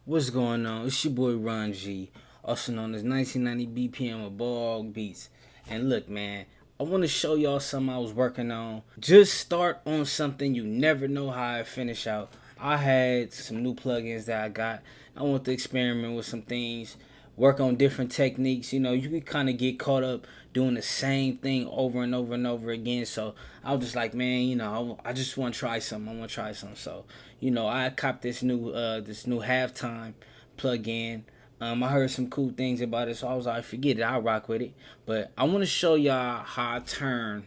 What's going on? It's your boy Ron G, also known as 1990 BPM of BallHogBeats. And look, man, I want to show y'all something I was working on. Just start on something, you never know how I finish out. I had some new plugins that I got. I want to experiment with some things, work on different techniques. You can kind of get caught up doing the same thing over and over and over again. So I was just like, man, I just want to try something. I want to try something. So, I copped this new halftime plug-in. I heard some cool things about it, so I was like, forget it, I'll rock with it. But I want to show y'all how I turn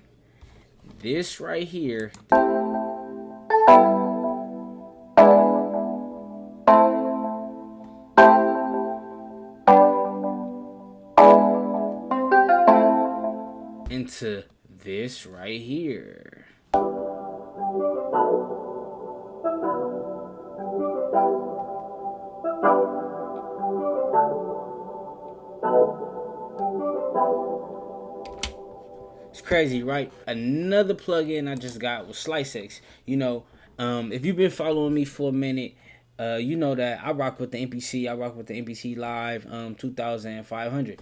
this right here into this right here. It's crazy, right? Another plugin I just got was SliceX. If you've been following me for a minute, you know that I rock with the MPC. I rock with the MPC Live 2500.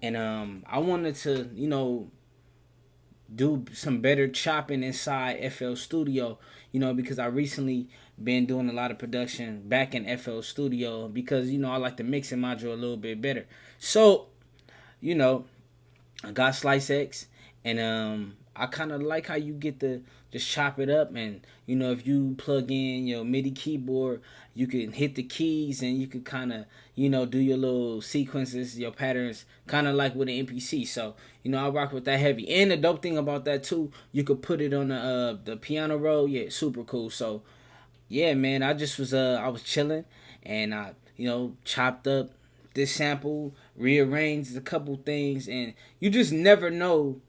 And I wanted to, do some better chopping inside FL Studio, because I recently been doing a lot of production back in FL Studio because, I like the mixing module a little bit better. So, you know, I got SliceX, and I kind of like how you get to just chop it up, and if you plug in your MIDI keyboard, you can hit the keys and you can kind of do your little sequences, your patterns, kind of like with an MPC. So I rock with that heavy. And the dope thing about that too, you could put it on the piano roll. Yeah, super cool. So yeah, man, I was chilling, and I chopped up this sample, rearranged a couple things, and you just never know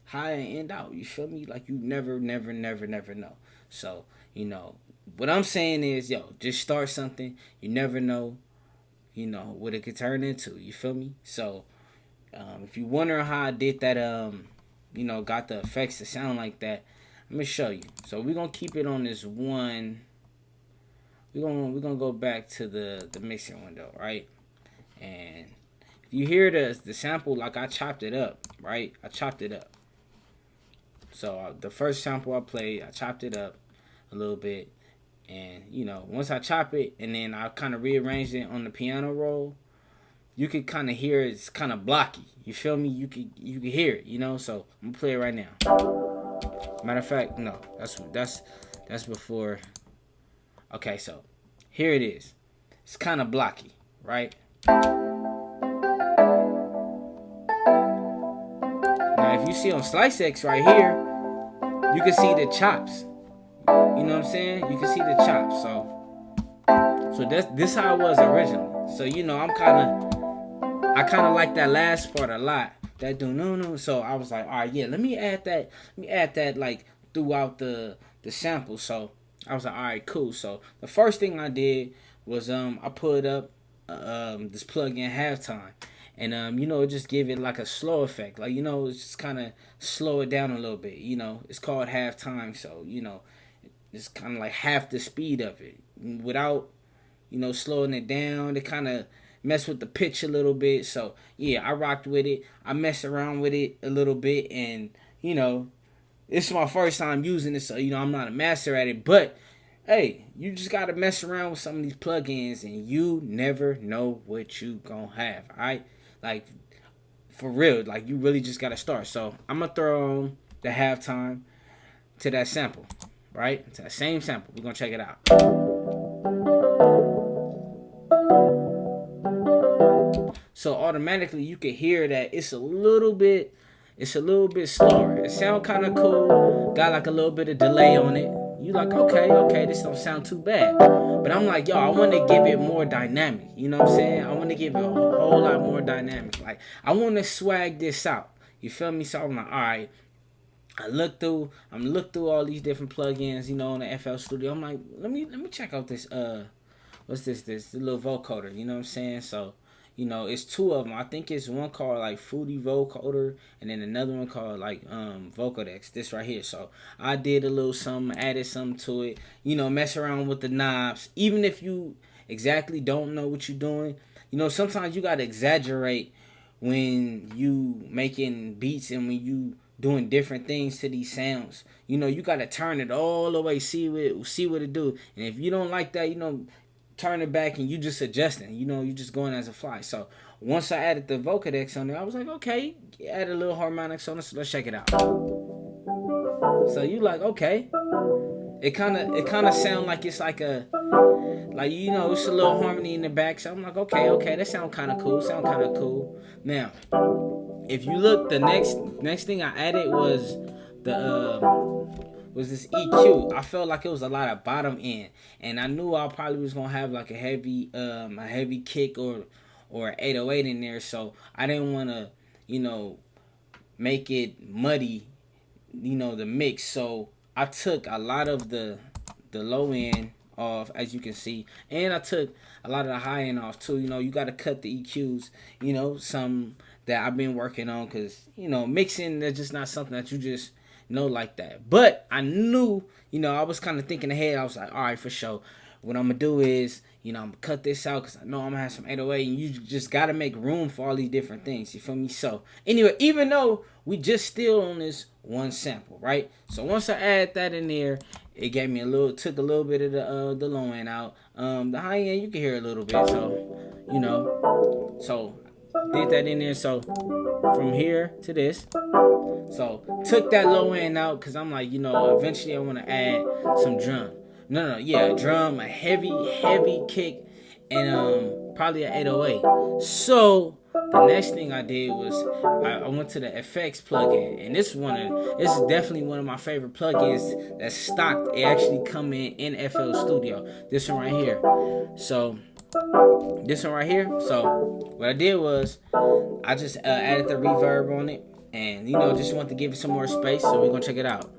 how it end out. You feel me? Like you never know. So what I'm saying is, just start something. You never know, what it could turn into. You feel me? So if you wonder how I did that, got the effects to sound like that, let me show you. So we're gonna keep it on this one. We're gonna go back to the mixing window, right? And if you hear the sample, like I chopped it up, right? I chopped it up. So the first sample I played, I chopped it up a little bit, and once I chop it and then I kind of rearranged it on the piano roll, you could kind of hear it's kind of blocky. You feel me? You could hear it, So I'm gonna play it right now. Matter of fact, no, that's before. Okay, so here it is. It's kind of blocky, right? Now, if you see on SliceX right here, you can see the chops. You know what I'm saying? You can see the chops. So this how it was originally. So I kind of like that last part a lot. That do no. So I was like, all right, yeah, let me add that. Let me add that like throughout the sample. So I was like, all right, cool. So the first thing I did was I put up this plugin halftime, and it just give it like a slow effect, like it's just kind of slow it down a little bit. It's called halftime, so it's kind of like half the speed of it without slowing it down. It kind of mess with the pitch a little bit. So yeah, I rocked with it. I messed around with it a little bit, and this is my first time using it, so I'm not a master at it. But hey, you just gotta mess around with some of these plugins, and you never know what you gonna have. Alright, like for real, like you really just gotta start. So I'm gonna throw on the halftime to that sample, right? To that same sample. We're gonna check it out. So automatically you can hear that it's a little bit slower. It sound kind of cool. Got like a little bit of delay on it. You like, okay, this don't sound too bad. But I'm like, I want to give it more dynamic. You know what I'm saying? I want to give it a whole lot more dynamic. Like, I want to swag this out. You feel me? So I'm like, all right. I'm look through all these different plugins, on the FL Studio. I'm like, let me check out this what's this the little vocoder, you know what I'm saying? So it's two of them. I think it's one called like Fruity Vocoder, and then another one called like Vocodex. This right here. So I did a little something, added something to it. Mess around with the knobs. Even if exactly don't know what you're doing, you know, sometimes you gotta exaggerate when you making beats and when you doing different things to these sounds. You know, you gotta turn it all the way, see what it do. And if you don't like that, you know, turn it back and you just adjusting. You know, you just going as a fly. So once I added the vocodex on there, I was like, okay, add a little harmonics on it. So let's check it out. So you like, okay, it kind of sound like it's like a, like, you know, it's a little harmony in the back. So I'm like, okay, that sound kind of cool. Now, if you look, the next thing I added was the was this EQ. I felt like it was a lot of bottom end, and I knew I probably was gonna have like a heavy kick or 808 in there. So I didn't want to, you know, make it muddy, you know, the mix. So I took a lot of the low end off, as you can see, and I took a lot of the high end off too. You know, you got to cut the EQs, you know, some that I've been working on, because, you know, mixing, that's just not something that you just know like that. But I knew, you know, I was kind of thinking ahead. I was like, all right, for sure, what I'm gonna do is, you know, I'm gonna cut this out because I know I'm gonna have some 808, and you just gotta make room for all these different things. You feel me? So anyway, even though we just still on this one sample, right? So once I add that in there, it gave me took a little bit of the low end out. The high end you can hear a little bit. So, you know, so did that in there. So from here to this, so took that low end out because I'm like, you know, eventually I want to add some drum. No, yeah, a drum, a heavy kick, and probably an 808. So the next thing I did was I went to the effects plugin, and this is definitely one of my favorite plugins that's stocked. It actually come in FL Studio. This one right here. So this one right here. So what I did was I just added the reverb on it, and, you know, just want to give it some more space. So we're gonna check it out.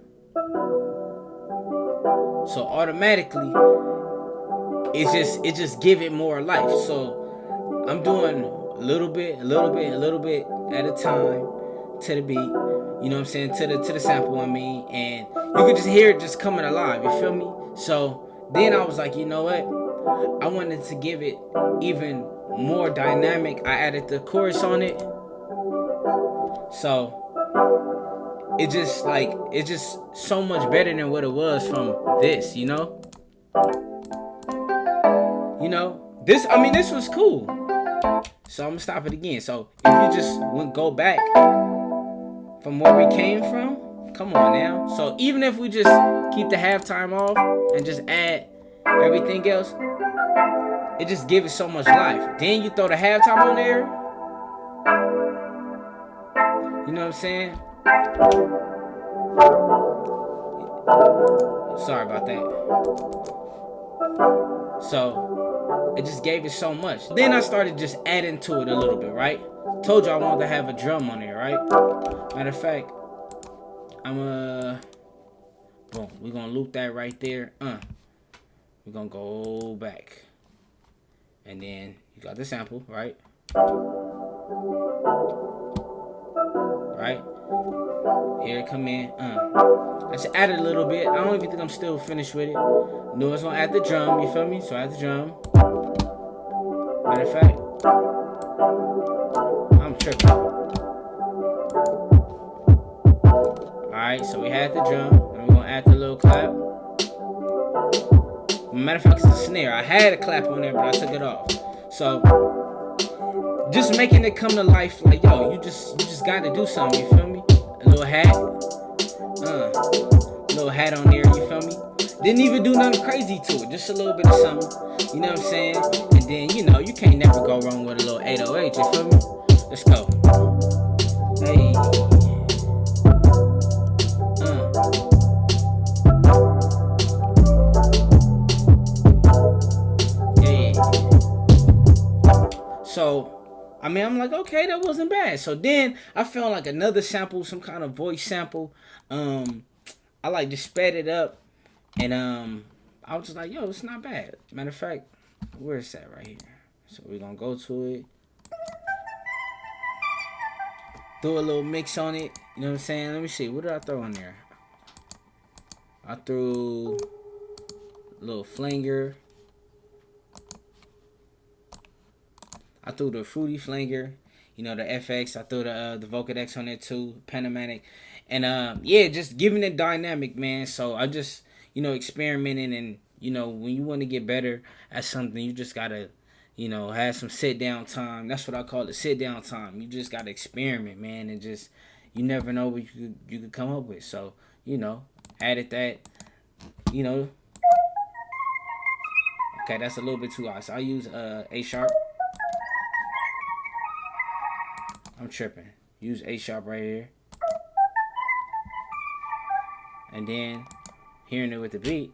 So automatically, it just give it more life. So I'm doing a little bit at a time to the beat. You know what I'm saying? To the sample, I mean, and you could just hear it just coming alive. You feel me? So then I was like, you know what? I wanted to give it even more dynamic. I added the chorus on it. So it's just so much better than what it was from this, you know? You know, this was cool. So I'm gonna stop it again. So if you just go back from where we came from, come on now. So even if we just keep the halftime off and just add everything else, it just gives it so much life. Then you throw the halftime on there. You know what I'm saying? Sorry about that. So it just gave it so much. Then I started just adding to it a little bit, right? Told you I wanted to have a drum on there, right? Matter of fact, boom, we're gonna loop that right there. We're gonna go back. And then you got the sample, right? Right? Here it come in. I just added a little bit. I don't even think I'm still finished with it. No, I was gonna add the drum, you feel me? So I add the drum. Matter of fact, I'm tripping. Alright, so we had the drum, and we're gonna add the little clap. Matter of fact, it's a snare. I had a clap on there, but I took it off. So just making it come to life, like, yo, you just gotta do something, you feel me? A little hat. Little hat on there, you feel me? Didn't even do nothing crazy to it, just a little bit of something, you know what I'm saying? And then, you know, you can't never go wrong with a little 808, you feel me? Let's go. Hey. Yeah. So, I mean, I'm like, okay, that wasn't bad. So then I found like another sample, some kind of voice sample. I like just sped it up, and I was just like, yo, it's not bad. Matter of fact, where's that right here? So we're gonna go to it, throw a little mix on it. You know what I'm saying? Let me see. What did I throw in there? I threw a little flanger. I threw the Fruity Flanger, you know, the FX. I threw the Vocadex on there too, Panamatic, and yeah, just giving it dynamic, man. So I just, you know, experimenting, and you know, when you want to get better at something, you just gotta, you know, have some sit down time. That's what I call it, sit down time. You just gotta experiment, man, and just, you never know what you could come up with. So, you know, added that, you know. Okay, that's a little bit too high. So I use A sharp. I'm tripping. Use A sharp right here. And then hearing it with the beat.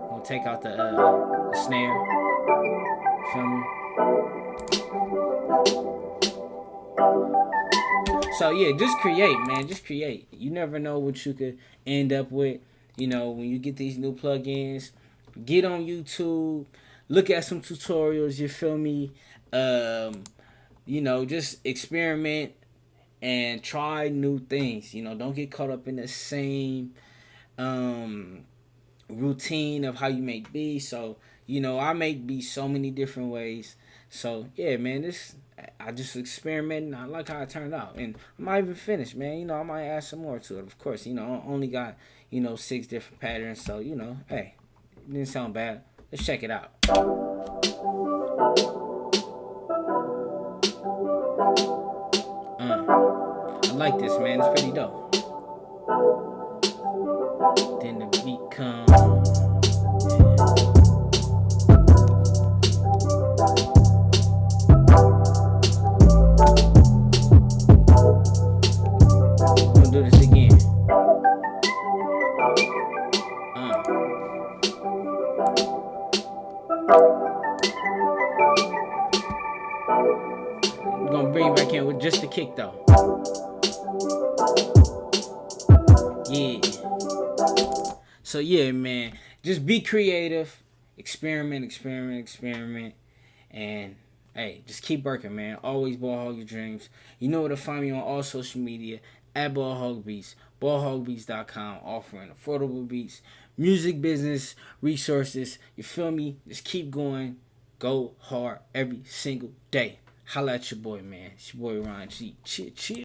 We'll take out the snare. Feel me? So yeah, just create, man. Just create. You never know what you could end up with. You know, when you get these new plugins, get on YouTube, look at some tutorials. You feel me? You know, just experiment and try new things. You know, don't get caught up in the same um, routine of how you make beats. So, you know, I make beats so many different ways. So yeah, man, this I just experimenting. I like how it turned out, and I might even finish, man. You know, I might add some more to it. Of course, you know, I only got, you know, 6 different patterns. So you know, hey, it didn't sound bad. Let's check it out. I like this, man. It's pretty dope. Then the beat comes. We'll do this again. We're gonna bring it back in with just the kick though. Yeah. So yeah, man. Just be creative. Experiment. And hey, just keep working, man. Always ball hog your dreams. You know where to find me on all social media at BallHogBeats, BallHogBeats.com, offering affordable beats, music business resources. You feel me? Just keep going. Go hard every single day. Holla at your boy, man. It's your boy Ron G. Chill.